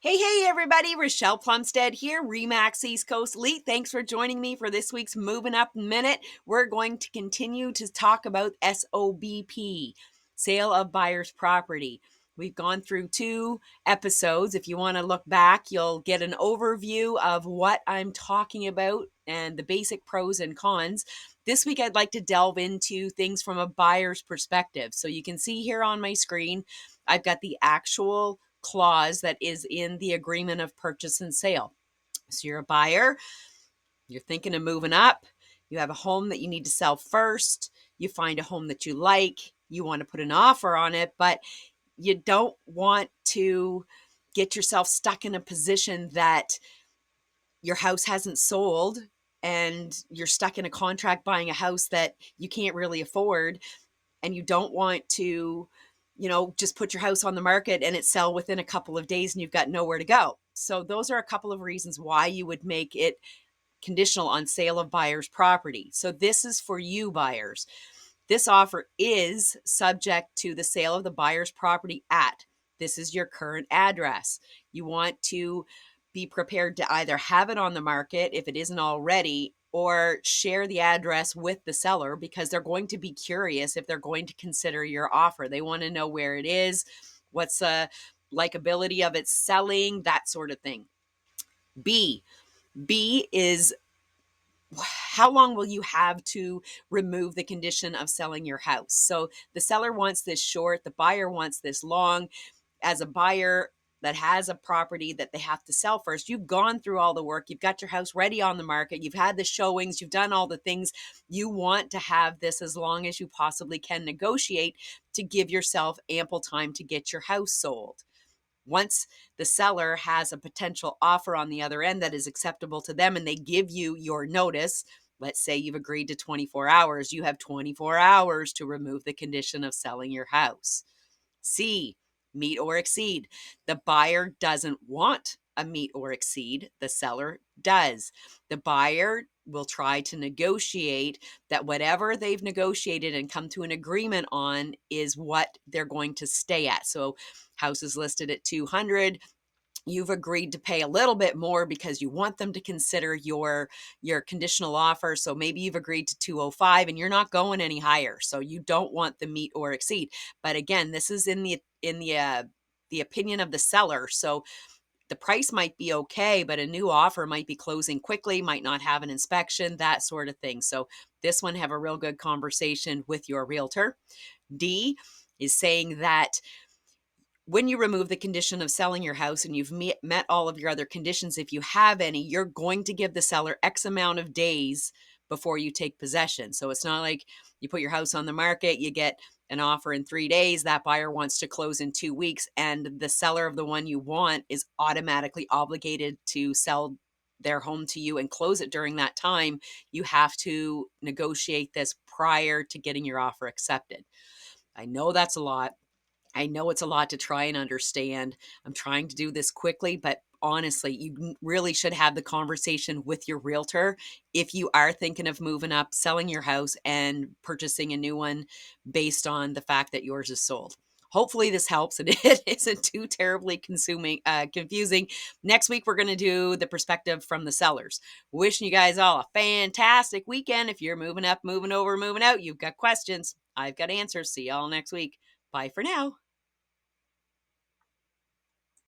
Hey, everybody. Rochelle Plumstead here, Remax East Coast Elite. Thanks for joining me for this week's Movin Up Minute. We're going to continue to talk about SOBP, Sale of Buyer's Property. We've gone through 2 episodes. If you want to look back, you'll get an overview of what I'm talking about and the basic pros and cons. This week, I'd like to delve into things from a buyer's perspective. So you can see here on my screen, I've got the actual clause that is in the agreement of purchase and sale. So you're a buyer, you're thinking of moving up, you have a home that you need to sell first, you find a home that you like, you want to put an offer on it, but you don't want to get yourself stuck in a position that your house hasn't sold and you're stuck in a contract buying a house that you can't really afford, and you don't want to just put your house on the market and it sell within a couple of days and you've got nowhere to go. So those are a couple of reasons why you would make it conditional on sale of buyer's property. So this is for you buyers. This offer is subject to the sale of the buyer's property at, this is your current address. You want to be prepared to either have it on the market if it isn't already, or share the address with the seller, because they're going to be curious if they're going to consider your offer. They want to know where it is, what's the likability of it selling, that sort of thing. B is how long will you have to remove the condition of selling your house? So the seller wants this short, the buyer wants this long. As a buyer that has a property that they have to sell first, you've gone through all the work, you've got your house ready on the market, you've had the showings, you've done all the things. You want to have this as long as you possibly can negotiate to give yourself ample time to get your house sold. Once the seller has a potential offer on the other end that is acceptable to them and they give you your notice, let's say you've agreed to 24 hours, you have 24 hours to remove the condition of selling your house. C, meet or exceed. The buyer doesn't want a meet or exceed, the seller does. The buyer will try to negotiate that whatever they've negotiated and come to an agreement on is what they're going to stay at. So house is listed at 200. You've agreed to pay a little bit more because you want them to consider your conditional offer. So maybe you've agreed to 205 and you're not going any higher. So you don't want the meet or exceed. But again, this is in the opinion of the seller. So the price might be okay, but a new offer might be closing quickly, might not have an inspection, that sort of thing. So this one, have a real good conversation with your realtor. D is saying that when you remove the condition of selling your house and you've met all of your other conditions, if you have any, you're going to give the seller X amount of days before you take possession. So it's not like you put your house on the market, you get an offer in 3 days, that buyer wants to close in 2 weeks, and the seller of the one you want is automatically obligated to sell their home to you and close it during that time. You have to negotiate this prior to getting your offer accepted. I know that's a lot. I know it's a lot to try and understand. I'm trying to do this quickly, but honestly, you really should have the conversation with your realtor if you are thinking of moving up, selling your house, and purchasing a new one based on the fact that yours is sold. Hopefully this helps and it isn't too terribly confusing. Next week, we're going to do the perspective from the sellers. Wishing you guys all a fantastic weekend. If you're moving up, moving over, moving out, you've got questions, I've got answers. See y'all next week. Bye for now.